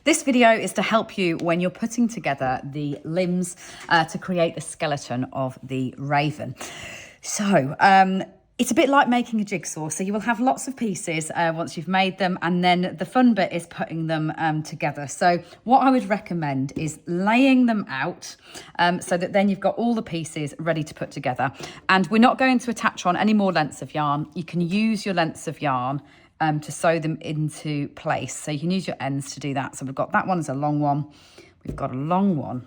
This video is to help you when you're putting together the limbs to create the skeleton of the raven. So it's a bit like making a jigsaw. So you will have lots of pieces once you've made them, and then the fun bit is putting them together. So what I would recommend is laying them out so that then you've got all the pieces ready to put together. And we're not going to attach on any more lengths of yarn. You can use your lengths of yarn to sew them into place. So you can use your ends to do that. So we've got that one as a long one. We've got a long one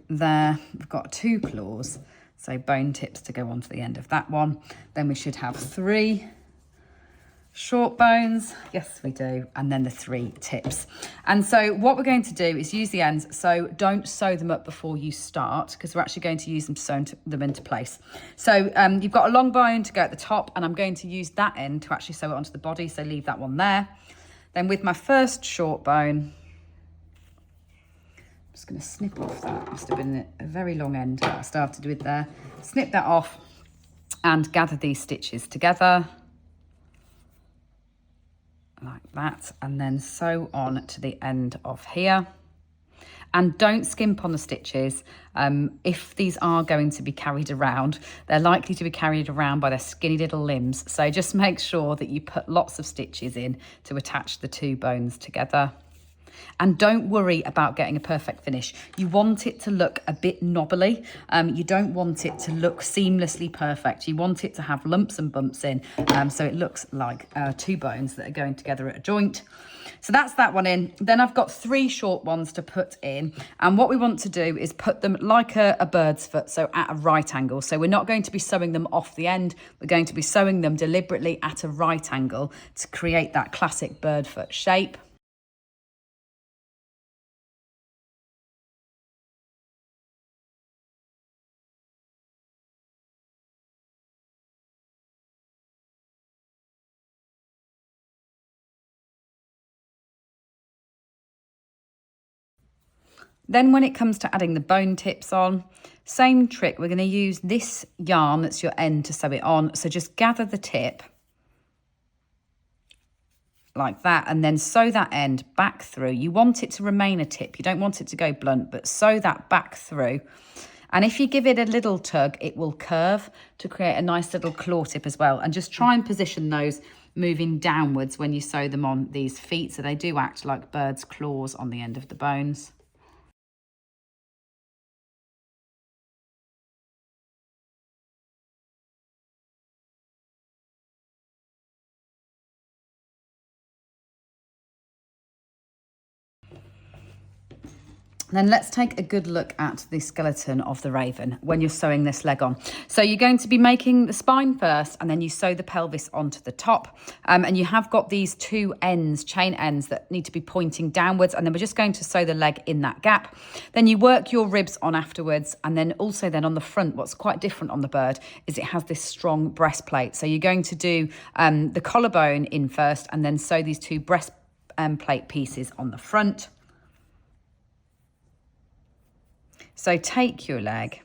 there. We've got two claws, so bone tips to go onto the end of that one. Then we should have three short bones. Yes, we do. And then the three tips. And so what we're going to do is use the ends. So don't sew them up before you start, because we're actually going to use them to sew them into place. So you've got a long bone to go at the top, and I'm going to use that end to actually sew it onto the body. So leave that one there. Then with my first short bone, I'm just going to snip off that. Must have been a very long end that I started with there. Snip that off and gather these stitches together like that, and then sew on to the end of here. And don't skimp on the stitches. If these are going to be carried around, they're likely to be carried around by their skinny little limbs. So just make sure that you put lots of stitches in to attach the two bones together. And don't worry about getting a perfect finish. You want it to look a bit knobbly. You don't want it to look seamlessly perfect. You want it to have lumps and bumps in, so it looks like two bones that are going together at a joint. So that's that one in. Then I've got three short ones to put in. And what we want to do is put them like a bird's foot, so at a right angle. So we're not going to be sewing them off the end. We're going to be sewing them deliberately at a right angle to create that classic bird foot shape. Then when it comes to adding the bone tips on, same trick. We're going to use this yarn that's your end to sew it on. So just gather the tip like that, and then sew that end back through. You want it to remain a tip. You don't want it to go blunt, but sew that back through. And if you give it a little tug, it will curve to create a nice little claw tip as well. And just try and position those moving downwards when you sew them on these feet, so they do act like birds' claws on the end of the bones. Then let's take a good look at the skeleton of the raven when you're sewing this leg on. So you're going to be making the spine first, and then you sew the pelvis onto the top. And you have got these two ends, chain ends, that need to be pointing downwards. And then we're just going to sew the leg in that gap. Then you work your ribs on afterwards. And then also then on the front, what's quite different on the bird is it has this strong breastplate. So you're going to do the collarbone in first, and then sew these two breastplate pieces on the front. So take your leg,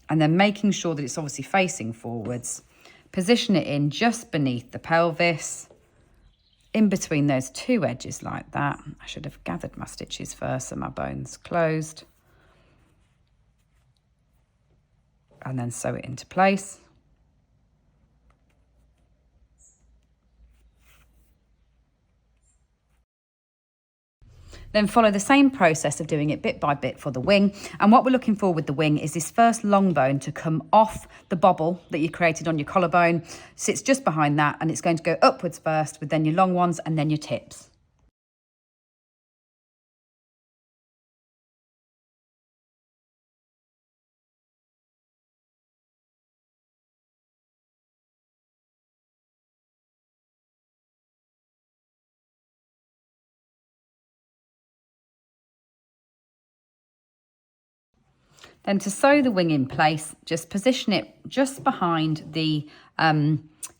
and then making sure that it's obviously facing forwards, position it in just beneath the pelvis, in between those two edges like that. I should have gathered my stitches first so my bone's closed. And then sew it into place. Then follow the same process of doing it bit by bit for the wing. And what we're looking for with the wing is this first long bone to come off the bobble that you created on your collarbone. Sits just behind that, and it's going to go upwards first with then your long ones and then your tips. Then to sew the wing in place, just position it just behind the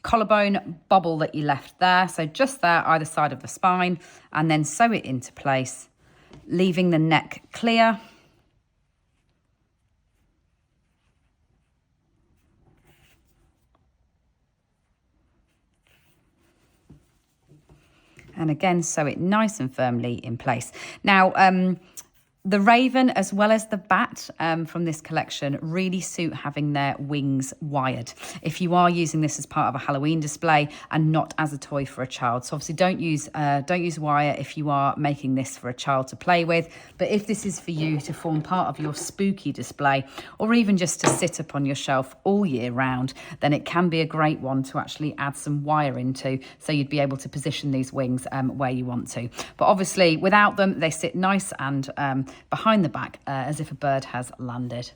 collarbone bobble that you left there. So just there, either side of the spine, and then sew it into place, leaving the neck clear. And again, sew it nice and firmly in place. Now, the raven as well as the bat from this collection really suit having their wings wired. If you are using this as part of a Halloween display and not as a toy for a child. So obviously don't use wire if you are making this for a child to play with. But if this is for you to form part of your spooky display or even just to sit up on your shelf all year round, then it can be a great one to actually add some wire into, so you'd be able to position these wings where you want to. But obviously without them, they sit nice and behind the back as if a bird has landed.